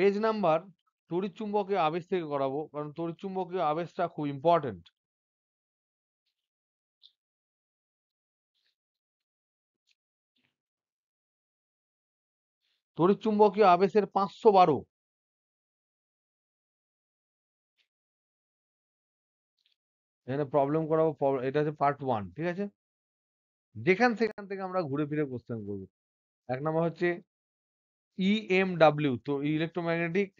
Page number তড়িৎচুম্বকীয় আবেশ থেকে করাবো, কারণ তড়িৎচুম্বকীয় আবেশটা খুব ইম্পর্টেন্ট। তড়িৎচুম্বকীয় আবেশের 512। এখানে প্রবলেম করাবো, এটা হচ্ছে পার্ট 1, ঠিক আছে? যেখান সেখান থেকে আমরা ঘুরে ফিরে কোশ্চেন করবো। 1 নম্বর হচ্ছে ইএমডব্লিউ, তো ইলেকট্রোম্যাগনেটিক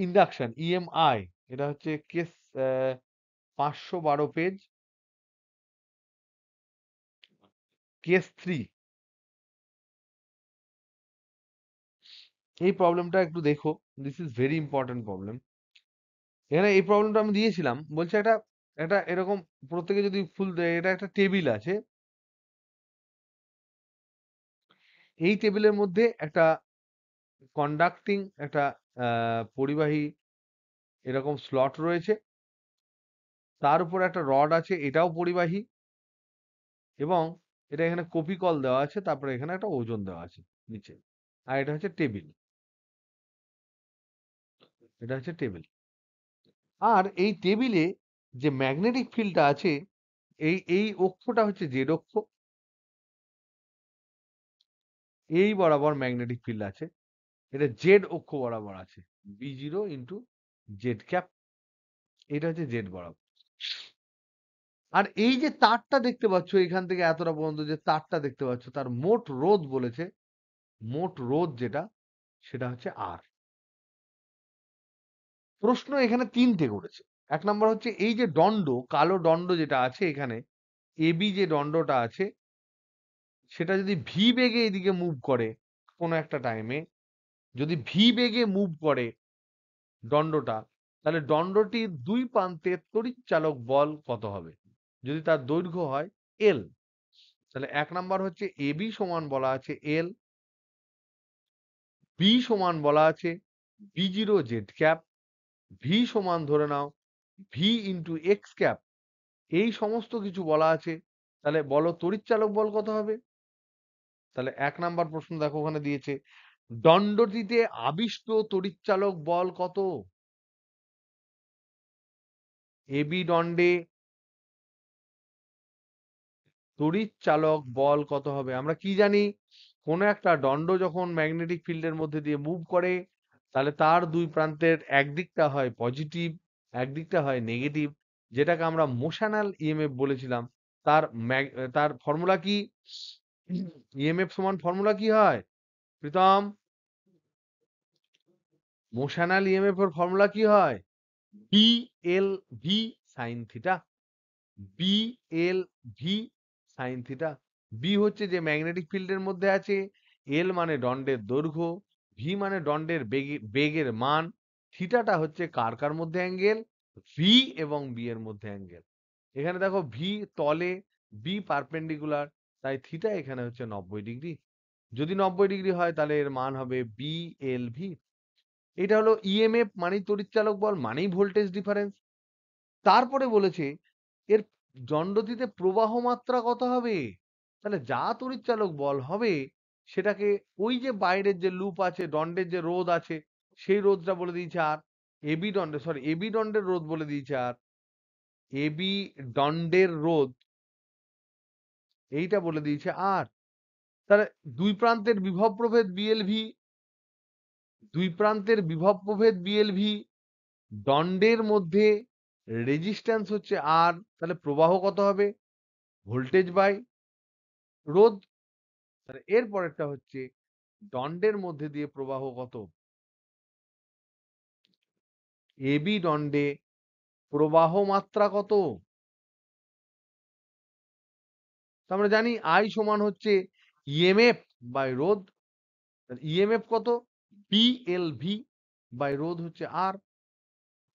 ইন্ডাকশন, ইএমআই, এটা হচ্ছে কেস 512 পেজ, কেস 3। এই প্রবলেমটা একটু দেখো, this is very important problem. এখানে এই প্রবলেমটা আমি দিয়েছিলাম, বলছে একটা একটা এরকম প্রত্যেকে যদি ফুল দেয়, এটা একটা টেবিল আছে, এই টেবিলের মধ্যে একটা কন্ডাক্টিং একটা পরিবাহী এরকম স্লট রয়েছে, তার উপর একটা রড আছে, এটাও পরিবাহী, এবং এটা এখানে কপি কল দেওয়া আছে, তারপরে এখানে একটা ওজন দেওয়া আছে নিচে, আর এটা হচ্ছে টেবিল, এটা হচ্ছে টেবিল। আর এই টেবিলে যে ম্যাগনেটিক ফিল্ডটা আছে, এই অক্ষটা হচ্ছে জেড অক্ষ, এই বরাবর ম্যাগনেটিক ফিল্ড আছে, এটা জেড অক্ষ বরাবর আছে, B0 ইন্টু জেড ক্যাপ, এটা হচ্ছে জেড বরাবর। আর এই যে তারটা দেখতে পাচ্ছ, এখান থেকে এতটা পর্যন্ত যে তারটা দেখতে পাচ্ছ, তার মোট রোধ বলেছে, মোট রোধ যেটা, সেটা হচ্ছে আর। প্রশ্ন এখানে 3টে করেছে। 1 নম্বর হচ্ছে এই যে দণ্ড, কালো দণ্ড যেটা আছে এখানে, এবি যে দণ্ডটা আছে, সেটা যদি ভি বেগে এদিকে মুভ করে কোনো একটা টাইমে, যদি ভি বেগে মুভ করে দণ্ডটা, তাহলে দণ্ডটির 2 প্রান্তে তড়িৎচালক বল কত হবে? যদি তার দৈর্ঘ্য হয় এল, তাহলে 1 নাম্বার হচ্ছে এবি সমান বলা আছে এল, বি সমান বলা আছে B0 জেড ক্যাপ, ভি সমান ধরে নাও ভি ইন্টু এক্স ক্যাপ, এই সমস্ত কিছু বলা আছে। তাহলে বলো তড়িৎচালক বল কত হবে? তাহলে 1 নাম্বার প্রশ্ন দেখো ওখানে দিয়েছে, দণ্ডটিতে আবিষ্ট তড়িৎচালক বল কত? এবি দণ্ডে তড়িৎচালক বল কত হবে? আমরা কি জানি, কোন একটা দণ্ড যখন ম্যাগনেটিক ফিল্ডের মধ্যে দিয়ে মুভ করে, তাহলে তার 2 প্রান্তের একদিকটা হয় পজিটিভ, একদিকটা হয় নেগেটিভ, যেটাকে আমরা মোশনাল ইএমএফ বলেছিলাম। তার তার ফর্মুলা কি? ইএমএফ সমান ফর্মুলা কি হয় প্রীতম? মোশনাল ইএমএফ এর ফর্মুলা কি হয়? B L V sine theta, B L V sine theta. B হচ্ছে যে ম্যাগনেটিক ফিল্ডের মধ্যে আছে, এল মানে দণ্ডের দৈর্ঘ্য, ভি মানে দণ্ডের বেগের মান, থিটাটা হচ্ছে কার কার মধ্যে অ্যাঙ্গেল? ভি এবং বি এর মধ্যে অ্যাঙ্গেল। এখানে দেখো ভি তলে, বি পারপেন্ডিকুলার, তাই থিটা এখানে হচ্ছে 90 ডিগ্রি। যদি 90 ডিগ্রি হয় তাহলে এর মান হবে বি এল ভি। এটা হলো ইএমএফ মানেই তড়িৎচালক বল, মানেই ভোল্টেজ ডিফারেন্স। তারপরে বলেছে এর দণ্ডটিতে প্রবাহ মাত্রা কত হবে? তাহলে যা তড়িৎচালক বল হবে, সেটাকে ওই যে বাইরের যে লুপ আছে, দণ্ডের যে রোধ আছে, সেই রোধটা বলে দিয়েছে আর, এবি দণ্ডের রোধ বলে দিয়েছে আর, এবি দণ্ডের রোধ এইটা বলে দিয়েছে আর। তাহলে দুই প্রান্তের বিভব প্রভেদ বিএলভি, দুই প্রান্তের বিভব প্রভেদ বিএলভি, দণ্ডের মধ্যে রেজিস্ট্যান্স হচ্ছে আর, তাহলে প্রবাহ কত হবে? ভোল্টেজ বাই রোধ। তাহলে এর পরেরটা হচ্ছে দণ্ডের মধ্যে দিয়ে প্রবাহ কত? এবি দণ্ডে প্রবাহ মাত্রা কত? তো আমরা জানি আই সমান হচ্ছে ইএমএফ বাই রোধ। ইএমএফ কত? বিএলভি বাই রোধ হচ্ছে আর।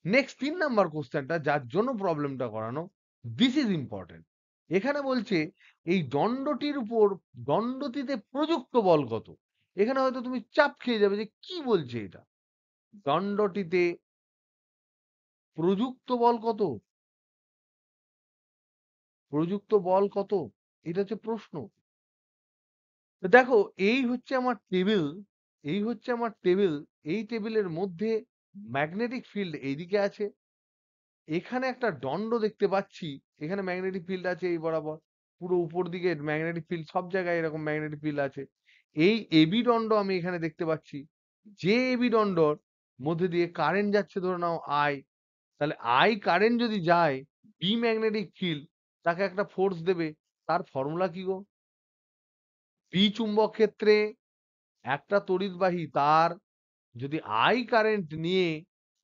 নেক্সট 3 নাম্বার কোশ্চেনটা, যার জন্য প্রবলেমটা করানো, দিস ইজ ইম্পর্টেন্ট। এখানে বলছে এই দণ্ডটির উপর দণ্ডটিতে প্রযুক্ত বল কত? এখানে হয়তো তুমি চাপ খেয়ে যাবে যে কি বলছে এটা, দণ্ডটিতে প্রযুক্ত বল কত? প্রযুক্ত বল কত? এটা হচ্ছে প্রশ্ন। তো দেখো এই হচ্ছে আমার টেবিল, এই হচ্ছে আমার টেবিল। এই টেবিলের মধ্যে ম্যাগনেটিক ফিল্ড এইদিকে আছে, এখানে একটা দণ্ড দেখতে পাচ্ছি, এখানে ম্যাগনেটিক ফিল্ড আছে এই বরাবর, পুরো উপর দিকে ম্যাগনেটিক ফিল্ড, সব জায়গায় এরকম ম্যাগনেটিক ফিল্ড আছে। এই এবি দণ্ড আমি এখানে দেখতে পাচ্ছি, যে এবি দণ্ডর মধ্যে দিয়ে কারেন্ট যাচ্ছে ধরে নাও আই, তাহলে আই কারেন্ট যদি যায়, বি ম্যাগনেটিক ফিল্ড তাকে একটা ফোর্স দেবে। তার ফর্মুলা কি গো? বি চুম্বক ক্ষেত্রে একটা তড়িৎবাহী তার যদি আই কারেন্ট নিয়ে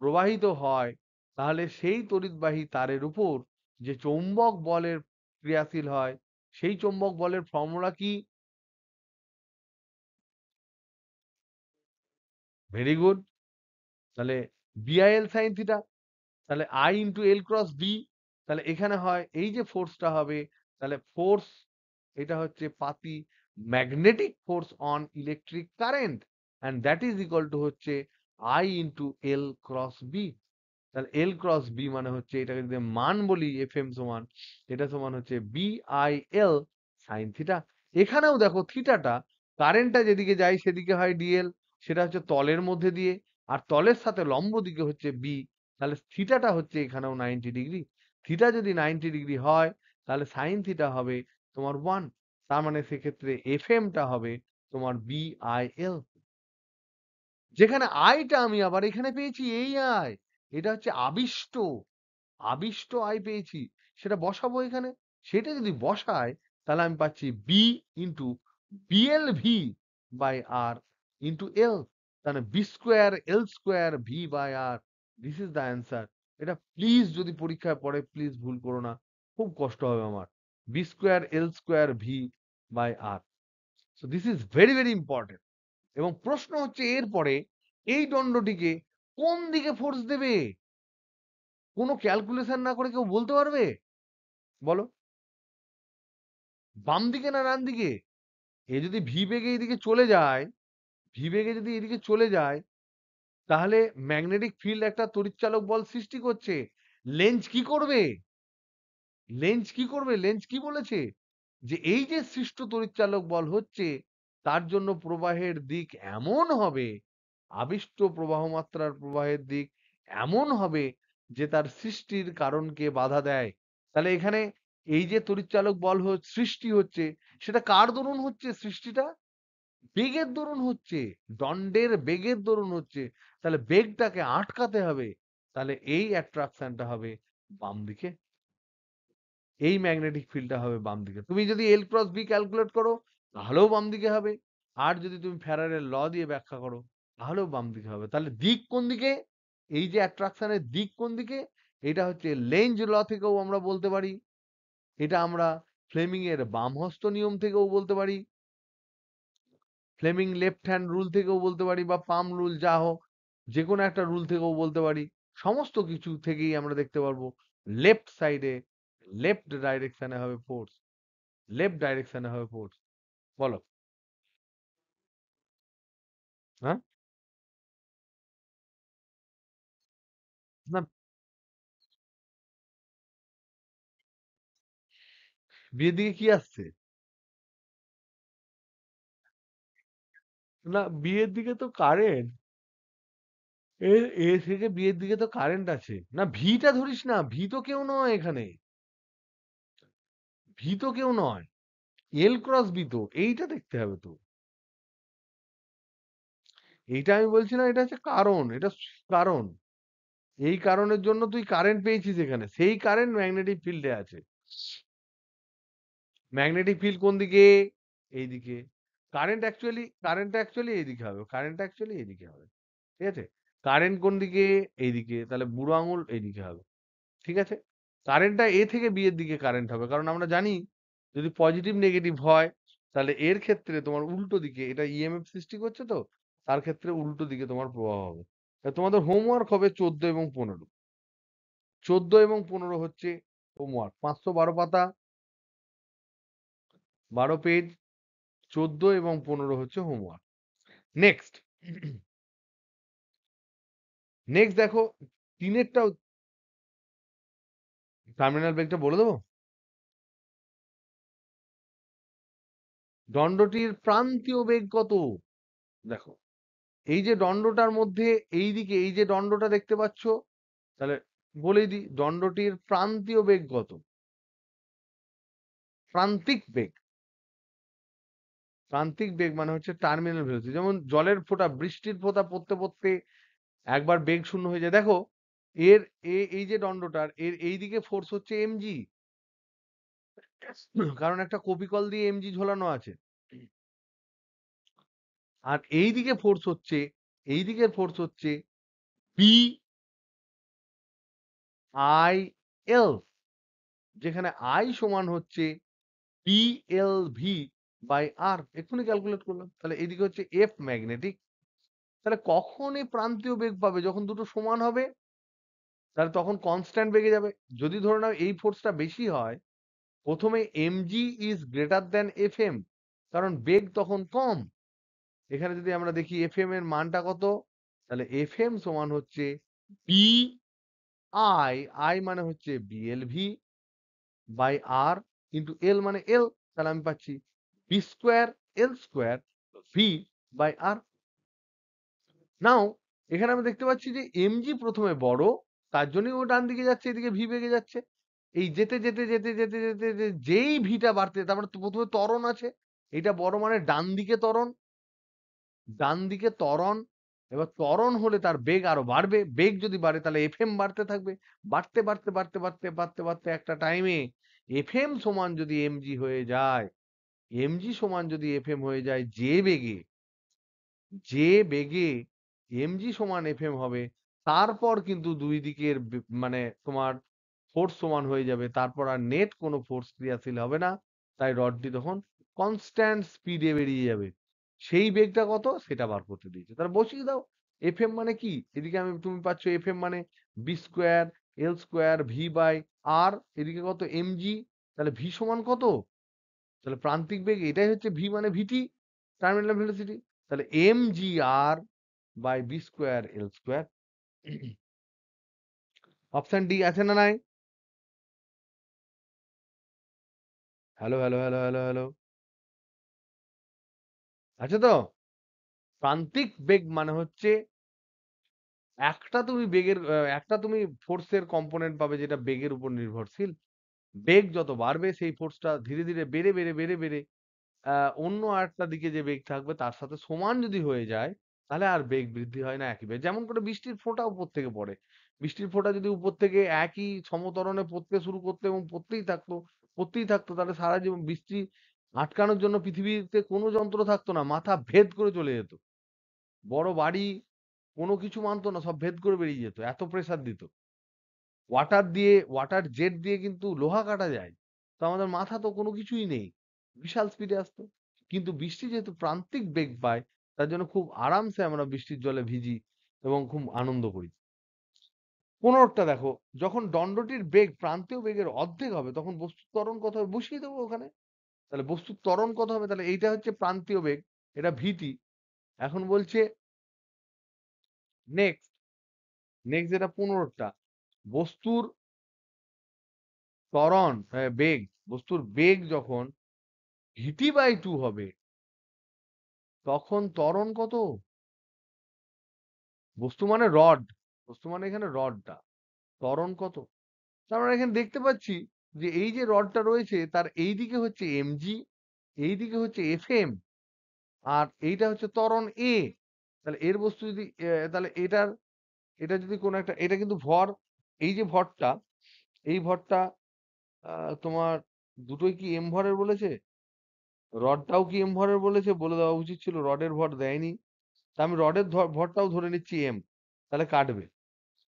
প্রবাহিত হয়, তাহলে সেই তড়িৎবাহী তারের উপর যে চৌম্বক বলের ক্রিয়াশীল হয়, সেই চৌম্বক বলের ফর্মুলা কি? Very good. তাহলে বিআইএল সাইন থিটা, তাহলে I into L cross B, তাহলে এখানে হয় এই যে ফোর্সটা হবে, তাহলে ফোর্স এটা হচ্ছে পাতি magnetic force on electric current, and that is equal to হচ্ছে I into L cross B. তাহলে এল ক্রস বি মানে হচ্ছে, এটাকে যদি মান বলি এফ এম সমান, এটা সমান হচ্ছে B I L sine theta. এখানেও দেখো থিটাটা, কারেন্টটা যেদিকে যায় সেদিকে হয় ডিএল, সেটা হচ্ছে তলের মধ্যে দিয়ে, আর তলের সাথে লম্ব দিকে হচ্ছে বি, তাহলে থিটাটা হচ্ছে এখানেও 90 ডিগ্রি। থিটা যদি 90 ডিগ্রি হয়, তাহলে সাইন থিটা হবে তোমার 1। তার মানে সেক্ষেত্রে এফ এমটা হবে তোমার বি আই এল, যেখানে আইটা আমি আবার এখানে পেয়েছি এই আই, এটা হচ্ছে আবিষ্ট, আবিষ্ট আই পেয়েছি, সেটা বসাবো এখানে। সেটা যদি বসাই, তাহলে আমি পাচ্ছি B into BL V by R into L, তাহলে B square L square V by R, this is the answer. এটা প্লিজ যদি পরীক্ষায় পড়ে প্লিজ ভুল করো না, খুব কষ্ট হবে আমার। B square L square V by R, so this is very very important. এবং প্রশ্ন হচ্ছে এরপরে, এই দণ্ডটিকে কোন দিকে ফোর্স দেবে? কোনো ক্যালকুলেশন না করে কেউ বলতে পারবে? বলো, বাম দিকে না ডান দিকে? এ যদি ভি বেগে এইদিকে চলে যায়, ভি বেগে যদি এদিকে চলে যায়, তাহলে ম্যাগনেটিক ফিল্ড একটা তড়িৎচালক বল সৃষ্টি করছে। লেন্জ কি করবে? লেন্জ কি করবে? লেন্জ কি বলেছে? যে এই যে সৃষ্ট তড়িৎচালক বল হচ্ছে, তার জন্য প্রবাহের দিক এমন হবে, আবিষ্ট প্রবাহ মাত্রার প্রবাহের দিক এমন হবে যে তার সৃষ্টির কারণকে বাধা দেয়। তাহলে এখানে এই যে তড়িৎচালক বল সৃষ্টি হচ্ছে, সেটা কার দরুন হচ্ছে সৃষ্টিটা? বেগের দরুন হচ্ছে, দণ্ডের বেগের দরুন হচ্ছে। তাহলে বেগটাকে আটকাতে হবে, তাহলে এই অ্যাট্রাকশনটা হবে বাম দিকে, এই ম্যাগনেটিক ফিল্ডটা হবে বাম দিকে। তুমি যদি এল ক্রস বি ক্যালকুলেট করো, তাহলেও বাম দিকে হবে। আর যদি তুমি ফ্যারাডের ল দিয়ে ব্যাখ্যা করো, তাহলেও বাম দিকে হবে। তাহলে দিক কোন দিকে? এই যে অ্যাট্রাকশনের দিক কোন দিকে? এটা হচ্ছে লেঞ্জ ল থেকেও আমরা বলতে পারি, এটা আমরা ফ্লেমিং এর বামহস্ত নিয়ম থেকেও বলতে পারি, ফ্লেমিং লেফট হ্যান্ড রুল থেকেও বলতে পারি, বা পাম রুল, যা হোক, যে কোনো একটা রুল থেকেও বলতে পারি। সমস্ত কিছু থেকেই আমরা দেখতে পারবো লেফট সাইডে, লেফট ডাইরেকশনে হবে ফোর্স, লেফট ডাইরেকশনে হবে ফোর্স। বলো। হ্যাঁ, না, বিয়ের দিকে কি আসছে? না, বিয়ের দিকে তো কারেন্ট, এ এ থেকে বিয়ের দিকে তো কারেন্ট আছে না। ভিটা ধরিস না, ভি তো কেউ নয় এখানে, ভি তো কেউ নয়, এল ক্রস বি তো, এইটা দেখতে হবে তো। এইটা আমি বলছি না, এটা হচ্ছে কারণ, এটা কারণ, এই কারণের জন্য তুই কারেন্ট পেয়েছিস এখানে, সেই কারেন্ট ম্যাগনেটিক ফিল্ডে আছে। ম্যাগনেটিক ফিল্ড কোন দিকে? এইদিকে। কারেন্ট অ্যাকচুয়ালি এইদিকে হবে, কারেন্ট অ্যাকচুয়ালি এইদিকে হবে। ঠিক আছে? কারেন্ট কোন দিকে? এইদিকে, তাহলে বুড়ো আঙুল এইদিকে হবে। ঠিক আছে? কারেন্টটা এ থেকে বি এর দিকে কারেন্ট হবে, কারণ আমরা জানি যদি পজিটিভ নেগেটিভ হয়, তাহলে এর ক্ষেত্রে তোমার উল্টো দিকে, এটা ইএমএফ সৃষ্টি করছে তো, তার ক্ষেত্রে উল্টো দিকে তোমার প্রবাহ হবে। তা তোমাদের হোমওয়ার্ক হবে 14 এবং 15, 14 এবং 15 হচ্ছে হোমওয়ার্ক, 512 পাতা, 12 পেজ, 14 এবং 15 হচ্ছে হোমওয়ার্ক। নেক্সট, নেক্সট দেখো, তিনেরটাও, টার্মিনাল বেগটা বলে দেবো। দণ্ডটির প্রান্তীয় বেগ কত? দেখো, এই যে দণ্ডটার মধ্যে এইদিকে এই যে দণ্ডটা দেখতে পাচ্ছ, তাহলে বলেই দিই দণ্ডটির প্রান্তীয় বেগ কত? প্রান্তিক বেগ। প্রান্তিক বেগ মানে হচ্ছে টার্মিনাল ভেলোসিটি। যেমন জলের ফোঁটা, বৃষ্টির ফোঁটা পড়তে পড়তে একবার বেগ শূন্য হয়ে যায়। দেখো এর এই যে দণ্ডটার এর এইদিকে ফোর্স হচ্ছে এমজি, কারণ একটা কপিকল দিয়ে এমজি ঝোলানো আছে। আর এইদিকে ফোর্স হচ্ছে, এইদিকের ফোর্স হচ্ছে পি আই এল, যেখানে আই সমান হচ্ছে পি এল ভি বাই আর। এক্ষুনি ক্যালকুলেট করলাম। তাহলে এইদিকে হচ্ছে এফ ম্যাগনেটিক। তাহলে কখন এই প্রান্তীয় বেগ পাবে? যখন দুটো সমান হবে, তাহলে তখন কনস্ট্যান্ট বেগে যাবে। যদি ধরে নাও এই ফোর্সটা বেশি হয়, প্রথমে MG is greater than F M, কারণ বেগ তখন কম। এখানে যদি আমরা দেখি এফ এম এর মানটা কত, তাহলে এফ এম সমান হচ্ছে পি আই, আই মানে হচ্ছে বিএলভি বাই আর ইন্টু এল মানে এল। তাহলে আমি পাচ্ছি B square L square V by R. Now এখানে আমি দেখতে পাচ্ছি যে এমজি প্রথমে বড়, তার জন্যই ও ডান দিকে যাচ্ছে, এদিকে ভি বেগে যাচ্ছে। এই যেতে যেতে যেতে যেতে যেতে যেই ভিটা বাড়তে, তারপরে প্রথমে ত্বরণ আছে, এটা বড় মানে ডান দিকে ত্বরণ, ডান দিকে ত্বরণ। এবার ত্বরণ হলে তার বেগ আরো বাড়বে, বেগ যদি বাড়ে তাহলে এফএম বাড়তে থাকবে, বাড়তে বাড়তে বাড়তে বাড়তে বাড়তে বাড়তে একটা টাইমে এফএম সমান যদি এমজি হয়ে যায়, এমজি সমান যদি এফএম হয়ে যায়, যে বেগে এমজি সমান এফএম হবে, তারপর কিন্তু দুই দিকের মানে তোমার ফোর্স সমান হয়ে যাবে, তারপর আর নেট কোনো ফোর্স ক্রিয়াশীল হবে না। তাই রডটি তখন কনস্ট্যান্ট স্পিডে বেরিয়ে যাবে। সেই বেগটা কত সেটা বার করতে দিয়েছে, তাহলে বসিয়ে দাও। এফএম মানে কি, এদিকে তুমি পাচ্ছ এফএম মানে B square L square V by R, এদিকে কত এমজি, তাহলে ভি সমান কত? তাহলে প্রান্তিক বেগ এটাই হচ্ছে ভি মানে ভিটি, টার্মিনাল ভেলোসিটি। তাহলে M G R by B square L square. Option D আছে না নাই? Hello hello hello hello hello, আছে তো? প্রান্তিক বেগ মানে হচ্ছে একটা তুমি বেগের একটা তুমি ফোর্সের কম্পোনেন্ট পাবে যেটা বেগের উপর নির্ভরশীল। বেগ যত বাড়বে সেই ফোর্সটা ধীরে ধীরে বেড়ে বেড়ে বেড়ে বেড়ে অন্য আরেকটা দিকে যে বেগ থাকবে তার সাথে সমান যদি হয়ে যায়, তাহলে আর বেগ বৃদ্ধি হয় না, একই বেগ। যেমন করে বৃষ্টির ফোঁটা উপর থেকে পড়ে, বৃষ্টির ফোঁটা যদি উপর থেকে একই সমতরণে পড়তে শুরু করতো এবং পড়তেই থাকতো, তাহলে সারা জীবন বৃষ্টি আটকানোর জন্য পৃথিবীতে কোনো যন্ত্র থাকতো না, মাথা ভেদ করে চলে যেত। বড় বাড়ি কোনো কিছু মানতো না, সব ভেদ করে বেরিয়ে যেত, এত প্রেসার দিত। ওয়াটার জেট দিয়ে কিন্তু লোহা কাটা যায়। তো আমাদের মাথা তো কোনো কিছুই নেই, বিশাল স্পিডে আসতো। কিন্তু বৃষ্টি যেহেতু প্রান্তিক বেগ পায়, তার জন্য খুব আরামসে আমরা বৃষ্টির জলে ভিজি এবং খুব আনন্দ করি। 15টা দেখো, যখন দণ্ডটির বেগ প্রান্তীয় বেগের অর্ধেক হবে, তখন বস্তুর ত্বরণ কত হবে বসিয়ে দেবো ওখানে। তাহলে বস্তুর ত্বরণ কত হবে? তাহলে এইটা হচ্ছে প্রান্তীয় বেগ, এটা ভিটি। এখন বলছে নেক্সট, যেটা 15টা, বস্তুর ত্বরণ বেগ, বস্তুর বেগ যখন ভিটি বাই 2 হবে, তখন ত্বরণ কত? বস্তু মানে রড, বস্তু মানে এখানে রডটা, ত্বরণ কত? তার মানে এখানে দেখতে পাচ্ছি যে এই যে রডটা রয়েছে তার এইদিকে হচ্ছে এমজি, এইদিকে হচ্ছে এফএম, আর এইটা হচ্ছে ত্বরণ এ। তাহলে এর বস্তু যদি তাহলে এটা যদি কোনো একটা, এটা কিন্তু ভর, এই যে ভরটা, এই ভরটা তোমার দুটোই কি এম ভরের বলেছে? রডটাও কি এম ভরের বলেছে? বলে দেওয়া উচিত ছিল, রডের ভর দেয়নি। তা আমি রডের ভরটাও ধরে নিচ্ছি এম, তাহলে কাটবে।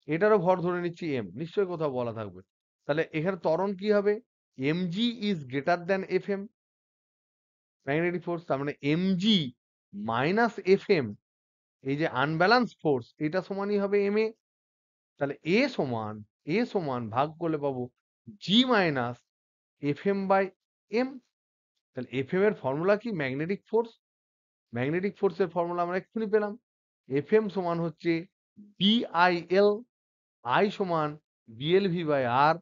এটারও ভর ধরে নিচ্ছি এম, নিশ্চয়ই কোথাও বলা থাকবে। তাহলে এখানে ত্বরণ কি হবে? MG is greater than F M, magnetic force. তার মানে এমজি মাইনাস এফ এম, এই যে আনব্যালেন্স ফোর্স, এটা সমানই হবে এম এ। তাহলে এ সমান ভাগ করলে পাবো G minus F M by M. তাহলে এফ এম এর ফর্মুলা কি? Magnetic force. ম্যাগনেটিক ফোর্সের ফর্মুলা আমরা এক্ষুনি পেলাম। এফ এম সমান হচ্ছে বিআইএল, আই সমান বিএলভি বাই আর।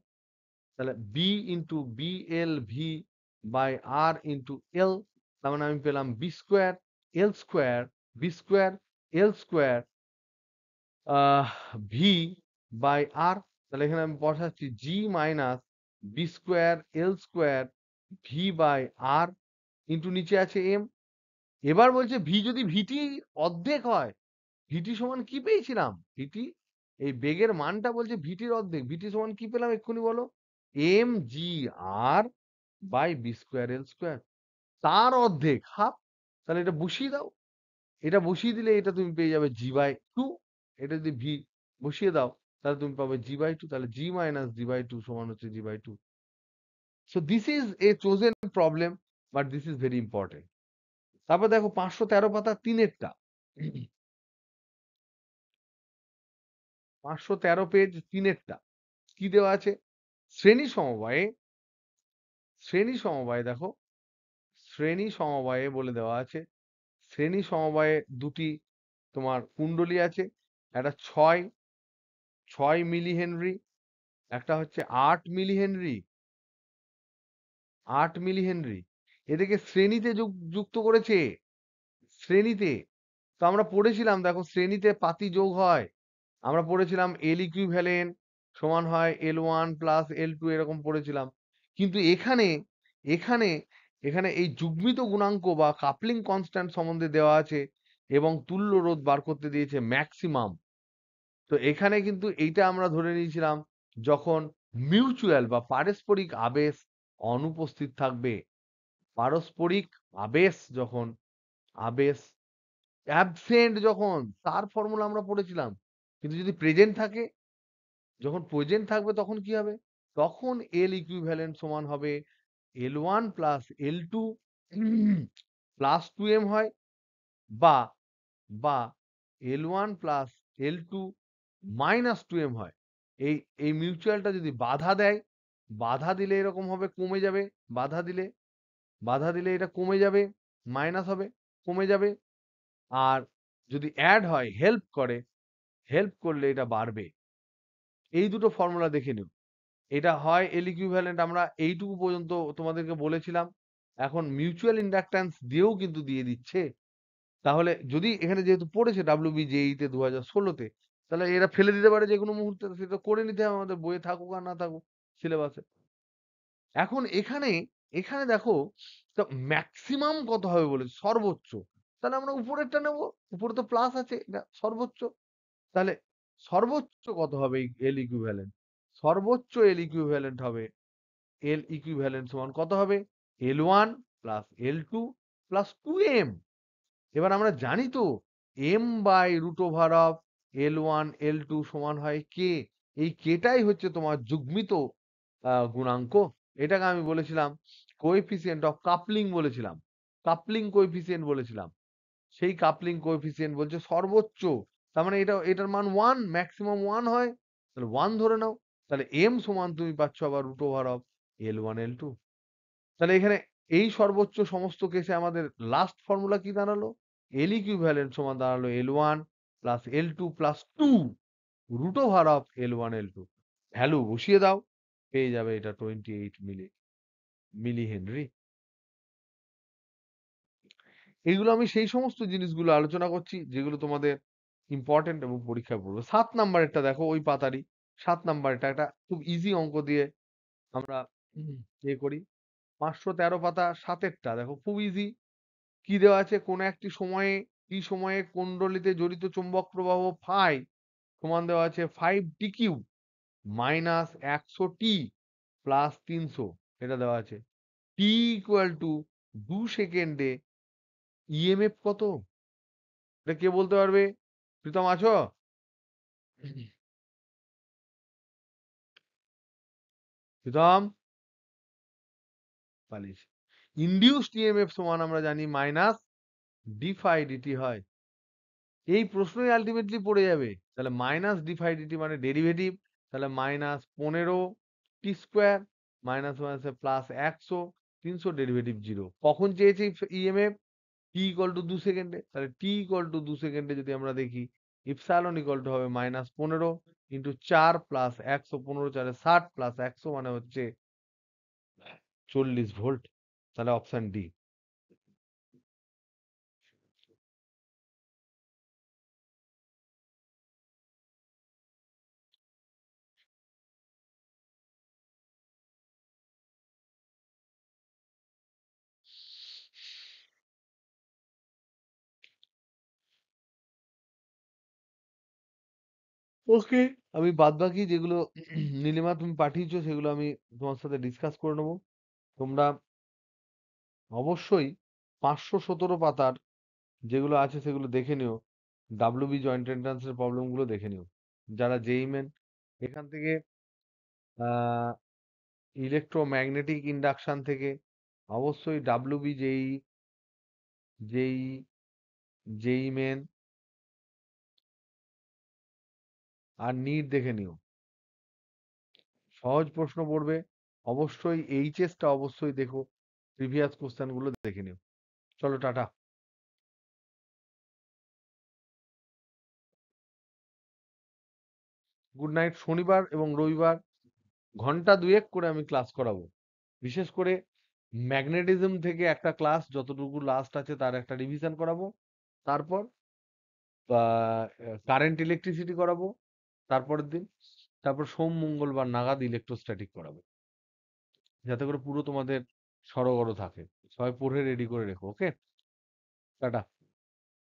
তাহলে B into BLV by R into L, তার মানে আমি পেলাম B square L square B square L square V by R. তাহলে এখানে আমি বসাচ্ছি G minus B square L square V by R into নিচে আছে এম। এবার বলছে ভি যদি ভিটি অর্ধেক হয়, ভিটি সমান কি পেয়েছিলাম? ভিটি এই বেগের মানটা বলছে ভিটির অর্ধেক, ভিটি সমান কি পেলাম এক্ষুনি বলো? M G R by B square L square, তার অর্ধেক হাফ। তাহলে এটা বসিয়ে দাও, এটা বসিয়ে দিলে এটা তুমি পেয়ে যাবে জি বাই টু। এটা যদি ভি বসিয়ে দাও তাহলে তুমি পাবে জি বাই টু, তাহলে G minus G by two সমান হচ্ছে G by two. So this is a chosen problem, but this is very important. তারপর দেখো 513 পাতা তিনেরটা, 513 পেজ তিনেরটা কি দেওয়া আছে? শ্রেণী সমবায়ে, শ্রেণী সমবায়ে দেখো, শ্রেণী সমবায়ে বলে দেওয়া আছে, শ্রেণী সমবায়ে দুটি তোমার কুণ্ডলী আছে, একটা 6 মিলি হেনরি, একটা হচ্ছে 8 মিলি হেনরি, 8 মিলি হেনরি। এদেরকে শ্রেণীতে যুক্ত করেছে, শ্রেণীতে। তো আমরা পড়েছিলাম দেখো শ্রেণীতে পাতি যোগ হয়, আমরা পড়েছিলাম এল ইকুইভ্যালেন্ট সমান হয় এল ওয়ান প্লাস এল টু, এরকম পড়েছিলাম। কিন্তু এখানে এখানে এখানে এই যুগ্মিত গুণাঙ্ক বা কাপলিং কনস্ট্যান্ট সম্বন্ধে দেওয়া আছে এবং তুল্য রোধ বার করতে দিয়েছে ম্যাক্সিমাম। তো এখানে কিন্তু এইটা আমরা ধরে নিয়েছিলাম যখন মিউচুয়াল বা পারস্পরিক আবেশ অনুপস্থিত থাকবে, পারস্পরিক আবেশ যখন, আবেশ অ্যাবসেন্ট যখন, তার ফর্মুলা আমরা পড়েছিলাম। কিন্তু যদি প্রেজেন্ট থাকে, যখন প্রেজেন্ট থাকবে তখন কি হবে? তখন এল ইকুইভ্যালেন্ট সমান হবে L one plus L two plus two M হয়, বা বা এল one plus L two minus two M হয়। এই এই মিউচুয়ালটা যদি বাধা দেয়, বাধা দিলে এরকম হবে কমে যাবে, বাধা দিলে, বাধা দিলে এটা কমে যাবে, মাইনাস হবে, কমে যাবে। আর যদি অ্যাড হয়, হেল্প করে, হেল্প করলে এটা বাড়বে। এই দুটো ফর্মুলা দেখে নিও। এটা হয় এল ইকুইভ্যালেন্ট, আমরা এইটুকু পর্যন্ত তোমাদেরকে বলেছিলাম। এখন মিউচুয়াল ইন্ডাকট্যান্স দিয়েও কিন্তু দিয়ে দিচ্ছে। তাহলে যদি এখানে যেহেতু পড়েছে WBJE তে 2016-তে, তাহলে এরা ফেলে দিতে পারে যে কোনো মুহূর্তে, সেটা করে নিতে হবে আমাদের, বইয়ে থাকুক আর না থাকুক সিলেবাসে। এখন এখানে এখানে দেখো তো ম্যাক্সিমাম কত হবে বলেছে, সর্বোচ্চ। তাহলে আমরা উপরেরটা নেব, উপরে তো প্লাস আছে, এটা সর্বোচ্চ। তাহলে সর্বোচ্চ কত হবে এল ইকুইভ্যালেন্ট? সর্বোচ্চ এল ইকুইভ্যালেন্ট হবে, এল ইকুইভ্যালেন্ট সমান কত হবে? L one plus L two plus two M. এবার আমরা জানি তো M by root over of L one L two সমান হয় কে। এই কেটাই হচ্ছে তোমার যুগ্মিত গুণাঙ্ক। এটাকে আমি বলেছিলাম কোএফিসিয়েন্ট অফ কাপলিং বলেছিলাম, কাপলিং কোএফিসিয়েন্ট বলেছিলাম। সেই কাপলিং কোএফিসিয়েন্ট বলছে সর্বোচ্চ, তার মানে এটা, এটার মান ওয়ান, ম্যাক্সিমাম ওয়ান হয়, তাহলে ওয়ান ধরে নাও। তাহলে এম সমান তুমি পাচ্ছ আবার root over of L one L two. তাহলে এখানে এই সর্বোচ্চ সমস্ত কেসে আমাদের লাস্ট ফর্মুলা কি দাঁড়ালো? এল ইকুইভ্যালেন্ট সমান দাঁড়ালো L one plus L two plus two root over of L one L two. Value বসিয়ে দাও, পেয়ে যাবে এটা 28 মিলি হেনরি। এইগুলো আমি সেই সমস্ত জিনিসগুলো আলোচনা করছি যেগুলো তোমাদের ইম্পর্টেন্ট এবং পরীক্ষায় পড়বে। 7 নাম্বারেরটা দেখো ওই পাতারই, 7 নাম্বারটা একটা খুব ইজি অঙ্ক দিয়ে আমরা করি। 513 পাতা 7-এরটা দেখো খুব ইজি। কি দেওয়া আছে? কোন একটি সময়ে, টি সময়ে কুণ্ডলীতে জড়িত চুম্বক প্রবাহ ফাই সমান দেওয়া আছে 5 টি কিউ মাইনাস 100 টি প্লাস 300, এটা দেওয়া আছে। টি ইকুয়াল টু 2 সেকেন্ডে ইএমএফ কত? এটা কে বলতে পারবে? প্রীতম আছো? প্রীতম পালিশ। ইনডিউসড ইএমএফ সমান আমরা জানি মাইনাস ডি ফাই ডিটি হয়। এই প্রশ্নই আলটিমেটলি পড়ে যাবে। তাহলে মাইনাস ডি ফাই ডিটি মানে ডেরিভেটিভ, তাহলে মাইনাস 15 টি স্কোয়ার মাইনাস মাইনাসে প্লাস 100, 300 ডেরিভেটিভ 0। কখন চেয়েছি ইএমএফ? টি ইকুয়াল টু 2 সেকেন্ডে। তাহলে টি ইকুয়াল টু 2 সেকেন্ডে যদি আমরা দেখি, ইপসালন ইকুয়াল টু হবে মাইনাস 15 ইন্টু 4 প্লাস 100, 15 4 60 প্লাস 100 মানে হচ্ছে 40 ভোল্ট। তাহলে অপশন ডি। ওকে, আমি বাদবাকি যেগুলো নীলিমা তুমি পাঠিয়েছো সেগুলো আমি তোমার সাথে ডিসকাস করে নেবো। তোমরা অবশ্যই 517 পাতার যেগুলো আছে সেগুলো দেখে নিও। ডাব্লিউবি জয়েন্ট এন্ট্রান্স এর প্রবলেম গুলো দেখে নিও। যারা জেই মেন এখান থেকে আহ ইলেকট্রোম্যাগনেটিক ইন্ডাকশন থেকে অবশ্যই ডাব্লিউবি জেই জেই মেন আর নিট দেখে নিও। সহজ প্রশ্ন পড়বে। অবশ্যই এইচএসটা অবশ্যই দেখো, প্রিভিয়াস কোশ্চেন গুলো দেখে নিও। চলো টাটা। Good night. শনিবার এবং রবিবার ঘন্টা দুয়েক করে আমি ক্লাস করাবো। বিশেষ করে ম্যাগনেটিজম থেকে একটা ক্লাস যতটুকু লাস্ট আছে তার একটা রিভিশন করাবো। তারপর কারেন্ট ইলেকট্রিসিটি করাবো তারপরের দিন। তারপর সোম মঙ্গলবার নাগাদ ইলেকট্রোস্ট্যাটিক করাবো, যাতে করে পুরো তোমাদের সড়গড় থাকে। সবাই পড়ে রেডি করে রেখো। ওকে, টাটা।